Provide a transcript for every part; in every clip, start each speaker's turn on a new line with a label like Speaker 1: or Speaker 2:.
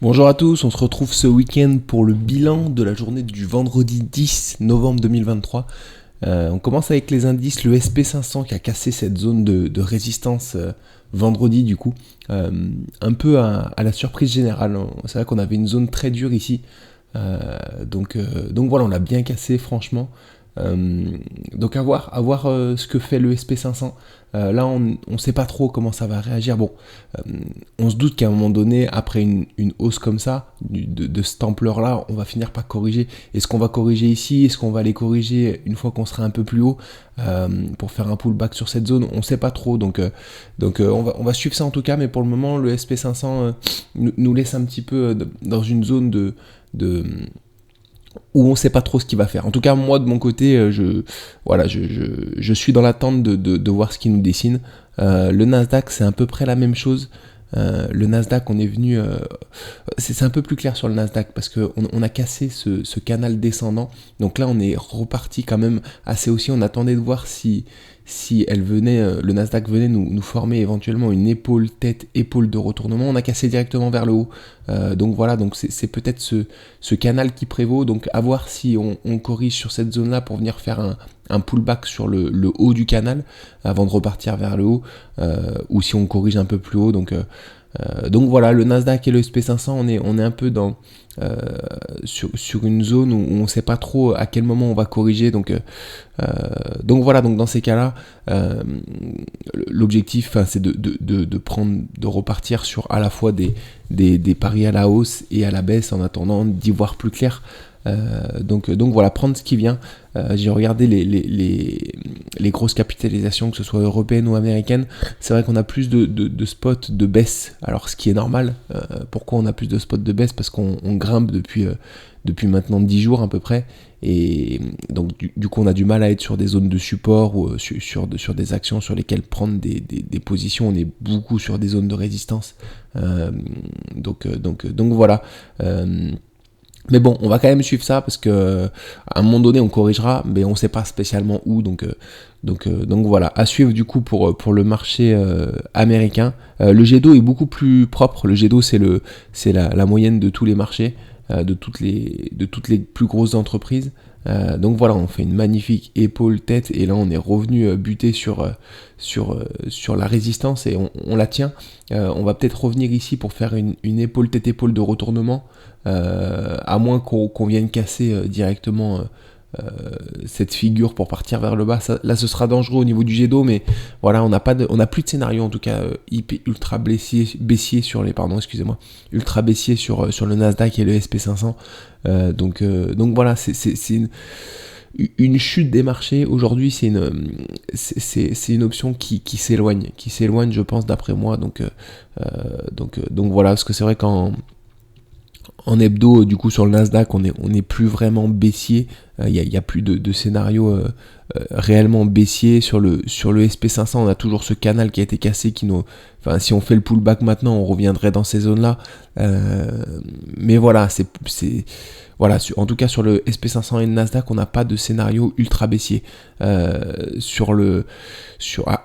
Speaker 1: Bonjour à tous, on se retrouve ce week-end pour le bilan de la journée du vendredi 10 novembre 2023. On commence avec les indices, le SP500 qui a cassé cette zone de résistance vendredi du coup, un peu à la surprise générale. C'est vrai qu'on avait une zone très dure ici, donc voilà, on l'a bien cassé franchement. Donc à voir ce que fait le SP500. Là, on ne sait pas trop comment ça va réagir. Bon, on se doute qu'à un moment donné, après une hausse comme ça, de cette ampleur-là, on va finir par corriger. Est-ce qu'on va corriger ici? Est-ce qu'on va les corriger une fois qu'on sera un peu plus haut pour faire un pullback sur cette zone? On ne sait pas trop. Donc on va suivre ça en tout cas. Mais pour le moment, le SP500 nous laisse un petit peu dans une zone de où on sait pas trop ce qu'il va faire. En tout cas, moi de mon côté, je suis dans l'attente de voir ce qu'il nous dessine. Le Nasdaq, c'est à peu près la même chose. Le Nasdaq, on est venu, c'est un peu plus clair sur le Nasdaq parce que on a cassé ce canal descendant. Donc là, on est reparti quand même assez aussi. On attendait de voir si elle venait, le Nasdaq venait nous former éventuellement une épaule tête épaule de retournement. On a cassé directement vers le haut. Donc voilà, donc c'est peut-être ce canal qui prévaut. Donc à voir si on corrige sur cette zone là pour venir faire un pullback sur le haut du canal avant de repartir vers le haut, ou si on corrige un peu plus haut. Donc voilà, le Nasdaq et le SP500, on est un peu sur une zone où on ne sait pas trop à quel moment on va corriger. Donc voilà, donc dans ces cas-là, l'objectif, c'est de repartir sur à la fois des paris à la hausse et à la baisse en attendant d'y voir plus clair. Donc voilà, prendre ce qui vient. J'ai regardé les grosses capitalisations, que ce soit européennes ou américaines. C'est vrai qu'on a plus de spots de baisse. Alors ce qui est normal. Pourquoi on a plus de spots de baisse? Parce qu'on grimpe depuis maintenant 10 jours à peu près. Et donc du coup on a du mal à être sur des zones de support ou sur des actions sur lesquelles prendre des positions. On est beaucoup sur des zones de résistance. Donc voilà. Mais bon, on va quand même suivre ça parce que à un moment donné on corrigera, mais on sait pas spécialement où. Donc voilà, à suivre du coup pour le marché américain. Le G2 est beaucoup plus propre. Le G2 c'est la moyenne de tous les marchés, de toutes les plus grosses entreprises. Donc voilà, on fait une magnifique épaule-tête et là on est revenu buter sur la résistance et on la tient. On va peut-être revenir ici pour faire une épaule-tête-épaule de retournement, à moins qu'on vienne casser directement cette figure pour partir vers le bas. Là ce sera dangereux au niveau du jet d'eau, mais voilà, on n'a plus de scénario en tout cas ultra baissier sur les ultra baissier sur le Nasdaq et le SP500. Donc voilà, c'est une chute des marchés aujourd'hui. C'est une option qui s'éloigne, je pense, d'après moi. Donc voilà, parce que c'est vrai qu'en hebdo, du coup, sur le Nasdaq, on est plus vraiment baissier. Il y a plus de scénario réellement baissier. Sur le SP500, on a toujours ce canal qui a été cassé. Si on fait le pullback maintenant, on reviendrait dans ces zones-là. Mais voilà, voilà, en tout cas sur le SP500 et le Nasdaq, on n'a pas de scénario ultra baissier à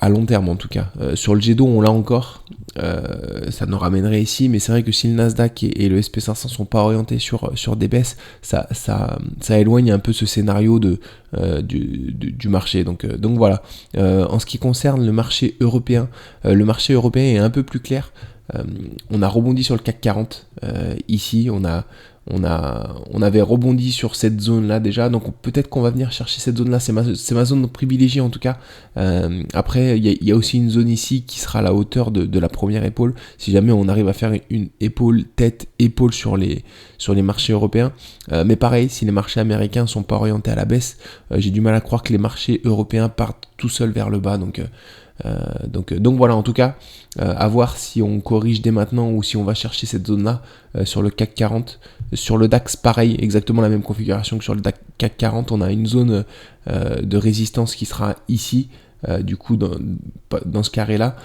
Speaker 1: long terme en tout cas. Sur le G2, on l'a encore. Ça nous ramènerait ici, mais c'est vrai que si le Nasdaq et le SP500 sont pas orientés sur des baisses, ça éloigne un peu ce scénario du marché. Donc voilà. En ce qui concerne le marché européen est un peu plus clair. On a rebondi sur le CAC 40 ici. On avait rebondi sur cette zone là déjà, donc peut-être qu'on va venir chercher cette zone là. C'est ma zone privilégiée en tout cas. Après il y a aussi une zone ici qui sera à la hauteur de la première épaule, si jamais on arrive à faire une épaule tête épaule sur les marchés européens. Mais pareil, si les marchés américains sont pas orientés à la baisse, j'ai du mal à croire que les marchés européens partent tout seuls vers le bas. Donc voilà, en tout cas, à voir si on corrige dès maintenant ou si on va chercher cette zone-là sur le CAC 40. Sur le DAX, pareil, exactement la même configuration que sur le CAC 40. On a une zone de résistance qui sera ici, du coup, dans ce carré-là.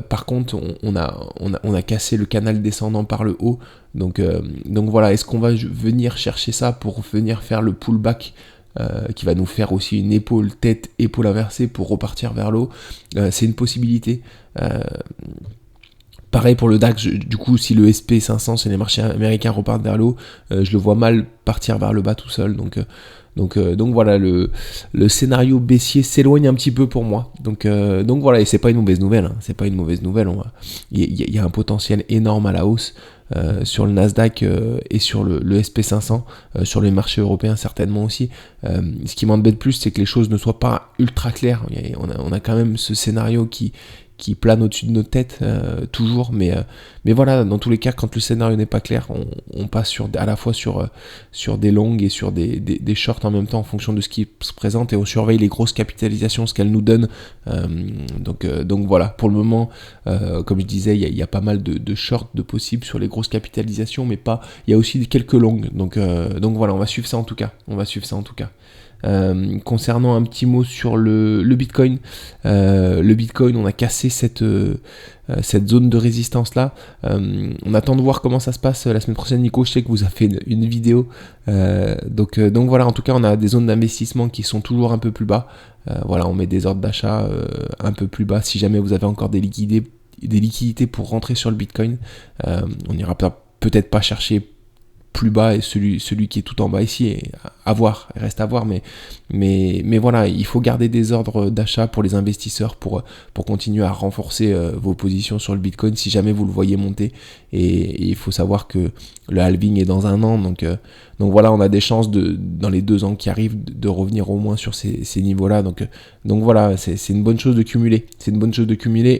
Speaker 1: Par contre, on a cassé le canal descendant par le haut. Donc voilà, est-ce qu'on va venir chercher ça pour venir faire le pullback qui va nous faire aussi une épaule, tête, épaule inversée pour repartir vers le haut? C'est une possibilité. Pareil pour le DAX, du coup, si le SP500, c'est les marchés américains repartent vers le haut, je le vois mal partir vers le bas tout seul. Donc voilà, le scénario baissier s'éloigne un petit peu pour moi. Donc voilà, et c'est pas une mauvaise nouvelle. Hein, c'est pas une mauvaise nouvelle. Il y a un potentiel énorme à la hausse sur le Nasdaq et sur le SP500, sur les marchés européens certainement aussi. Ce qui m'embête plus, c'est que les choses ne soient pas ultra claires. On a quand même ce scénario qui plane au-dessus de nos têtes toujours, mais voilà, dans tous les cas, quand le scénario n'est pas clair, on passe à la fois sur des longues et sur des shorts en même temps en fonction de ce qui se présente, et on surveille les grosses capitalisations, ce qu'elles nous donnent. Donc voilà, pour le moment, comme je disais, il y a pas mal de shorts de possibles sur les grosses capitalisations, mais pas, il y a aussi quelques longues. Donc voilà, on va suivre ça en tout cas. Concernant un petit mot sur le Bitcoin, on a cassé cette zone de résistance là. On attend de voir comment ça se passe la semaine prochaine. Nico, je sais que vous avez fait une vidéo, donc voilà, en tout cas on a des zones d'investissement qui sont toujours un peu plus bas. Voilà, on met des ordres d'achat un peu plus bas si jamais vous avez encore des liquidités pour rentrer sur le Bitcoin. On n'ira peut-être pas chercher plus bas, et celui qui est tout en bas ici, et reste à voir, mais voilà, il faut garder des ordres d'achat pour les investisseurs pour continuer à renforcer vos positions sur le Bitcoin si jamais vous le voyez monter, et il faut savoir que le halving est dans un an, donc voilà, on a des chances dans les 2 ans qui arrivent de revenir au moins sur ces niveaux là, donc voilà, c'est une bonne chose de cumuler,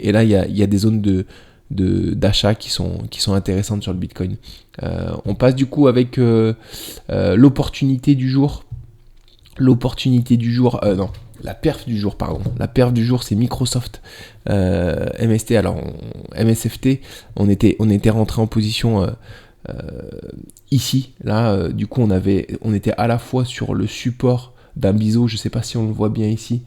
Speaker 1: et là il y a des zones d'achat qui sont intéressantes sur le Bitcoin. On passe du coup avec l'opportunité du jour. La perf du jour, pardon. La perf du jour, c'est Microsoft MST. Alors, MSFT, on était rentré en position ici. Là, du coup, on était à la fois sur le support d'un biseau. Je sais pas si on le voit bien ici.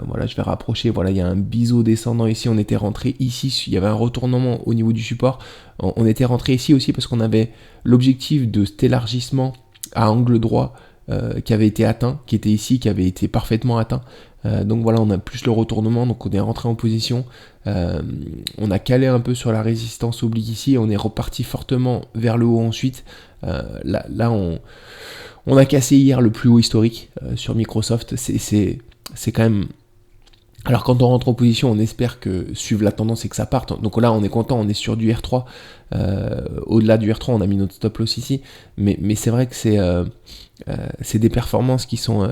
Speaker 1: Voilà, je vais rapprocher. Voilà, il y a un biseau descendant ici. On était rentré ici. Il y avait un retournement au niveau du support. On était rentré ici aussi parce qu'on avait l'objectif de cet élargissement à angle droit qui avait été atteint, qui était ici, qui avait été parfaitement atteint. Donc voilà, on a plus le retournement. Donc on est rentré en position. On a calé un peu sur la résistance oblique ici. Et on est reparti fortement vers le haut ensuite. Là, on a cassé hier le plus haut historique sur Microsoft. C'est quand même... Alors quand on rentre en position, on espère que suivre la tendance et que ça parte. Donc là, on est content, on est sur du R3. Au-delà du R3, on a mis notre stop loss ici. Mais c'est vrai que c'est des performances qui sont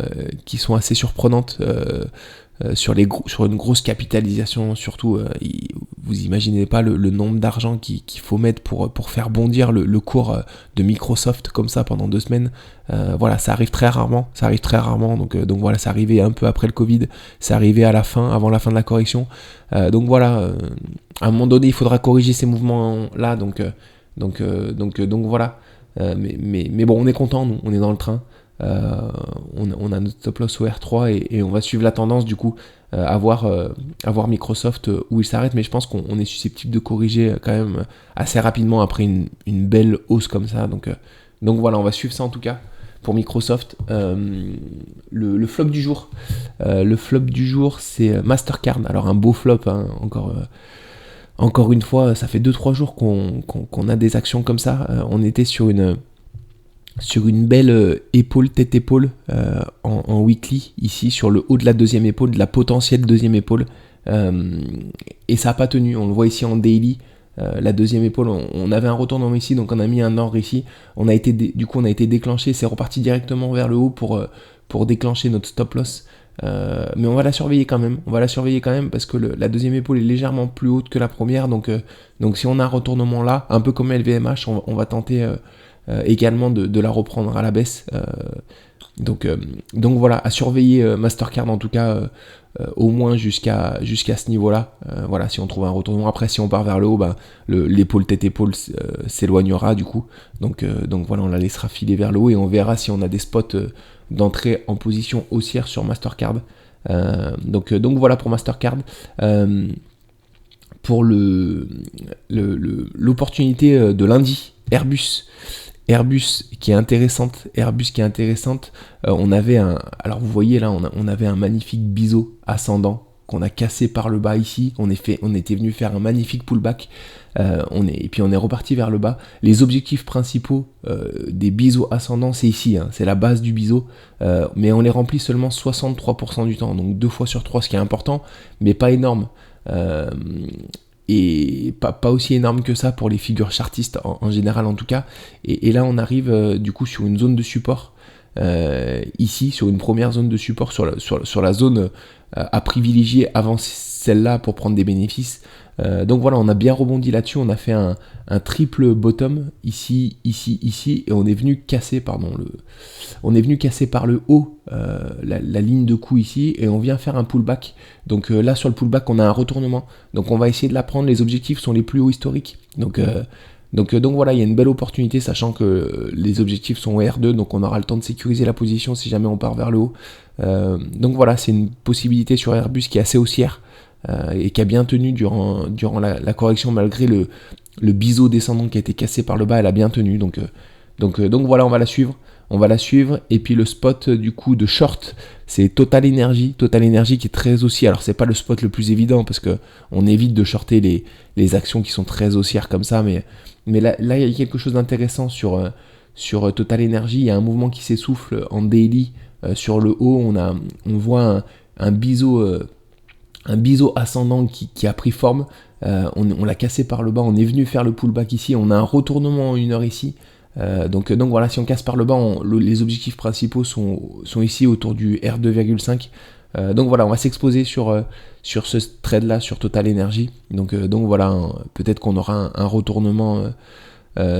Speaker 1: assez surprenantes sur une grosse capitalisation. Surtout, vous imaginez pas le nombre d'argent qu'il faut mettre pour faire bondir le cours de Microsoft comme ça pendant 2 semaines. Voilà, ça arrive très rarement. Donc voilà, ça arrivait un peu après le Covid, c'est arrivé avant la fin de la correction. Donc voilà, à un moment donné, il faudra corriger ces mouvements-là. Donc voilà. Mais bon, on est content, nous, on est dans le train. On a notre stop loss au R3 et on va suivre la tendance du coup, à voir Microsoft où il s'arrête, mais je pense qu'on est susceptible de corriger quand même assez rapidement après une belle hausse comme ça. Donc voilà, on va suivre ça en tout cas pour Microsoft. Le flop du jour, c'est Mastercard. Alors un beau flop, hein, encore une fois, ça fait 2-3 jours qu'on a des actions comme ça. On était sur une belle tête-épaule en weekly, ici sur le haut de la deuxième épaule, de la potentielle deuxième épaule, et ça n'a pas tenu. On le voit ici en daily, la deuxième épaule, on avait un retournement ici, donc on a mis un ordre ici, on a été déclenché, c'est reparti directement vers le haut pour déclencher notre stop loss. Mais on va la surveiller quand même, parce que la deuxième épaule est légèrement plus haute que la première, donc si on a un retournement là, un peu comme LVMH, on va tenter également de la reprendre à la baisse. Donc voilà, à surveiller Mastercard en tout cas, au moins jusqu'à ce niveau-là. Voilà, si on trouve un retournement. Après, si on part vers le haut, l'épaule tête-épaule s'éloignera du coup. Donc voilà, on la laissera filer vers le haut et on verra si on a des spots d'entrée en position haussière sur Mastercard. Donc voilà pour Mastercard. Pour l'opportunité de lundi, Airbus qui est intéressante. On avait alors vous voyez là, on avait un magnifique biseau ascendant qu'on a cassé par le bas ici. On était venu faire un magnifique pullback. Et puis on est reparti vers le bas. Les objectifs principaux des biseaux ascendants, c'est ici, hein, c'est la base du biseau. Mais on les remplit seulement 63% du temps. Donc 2 fois sur 3, ce qui est important, mais pas énorme. Et pas aussi énorme que ça pour les figures chartistes en général en tout cas. Et là on arrive du coup sur une zone de support. Ici sur une première zone de support sur la zone à privilégier avant celle-là pour prendre des bénéfices. Donc voilà, on a bien rebondi là-dessus, on a fait un triple bottom ici et on est venu casser par le haut la ligne de coup ici et on vient faire un pullback. Donc là sur le pullback on a un retournement, donc on va essayer de la prendre. Les objectifs sont les plus hauts historiques, donc voilà, il y a une belle opportunité, sachant que les objectifs sont au R2, donc on aura le temps de sécuriser la position si jamais on part vers le haut. Donc voilà, c'est une possibilité sur Airbus qui est assez haussière et qui a bien tenu durant la correction, malgré le biseau descendant qui a été cassé par le bas. Elle a bien tenu, donc voilà, on va la suivre. Et puis le spot du coup de short, c'est Total Energy qui est très haussier. Alors c'est pas le spot le plus évident parce que on évite de shorter les actions qui sont très haussières comme ça, mais là il y a quelque chose d'intéressant sur Total Energy. Il y a un mouvement qui s'essouffle en daily. Sur le haut on voit un biseau ascendant qui a pris forme. On l'a cassé par le bas, on est venu faire le pullback ici, on a un retournement en 1 heure ici. Donc voilà, si on casse par le bas, les objectifs principaux sont ici autour du R2,5. Donc voilà, on va s'exposer sur ce trade là, sur Total Energy. Donc voilà, peut-être qu'on aura un retournement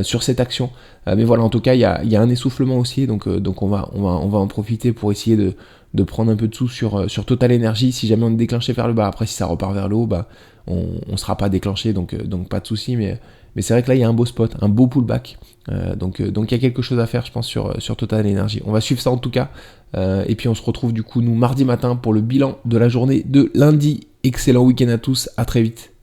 Speaker 1: sur cette action. Mais voilà, en tout cas, il y a un essoufflement aussi, donc on va en profiter pour essayer de prendre un peu de sous sur Total Energy si jamais on est déclenché vers le bas. Après, si ça repart vers le haut, on sera pas déclenché, donc pas de souci. Mais c'est vrai que là, il y a un beau spot, un beau pullback. Donc il y a quelque chose à faire, je pense, sur Total Energy. On va suivre ça en tout cas. Et puis on se retrouve du coup, nous, mardi matin pour le bilan de la journée de lundi. Excellent week-end à tous, à très vite.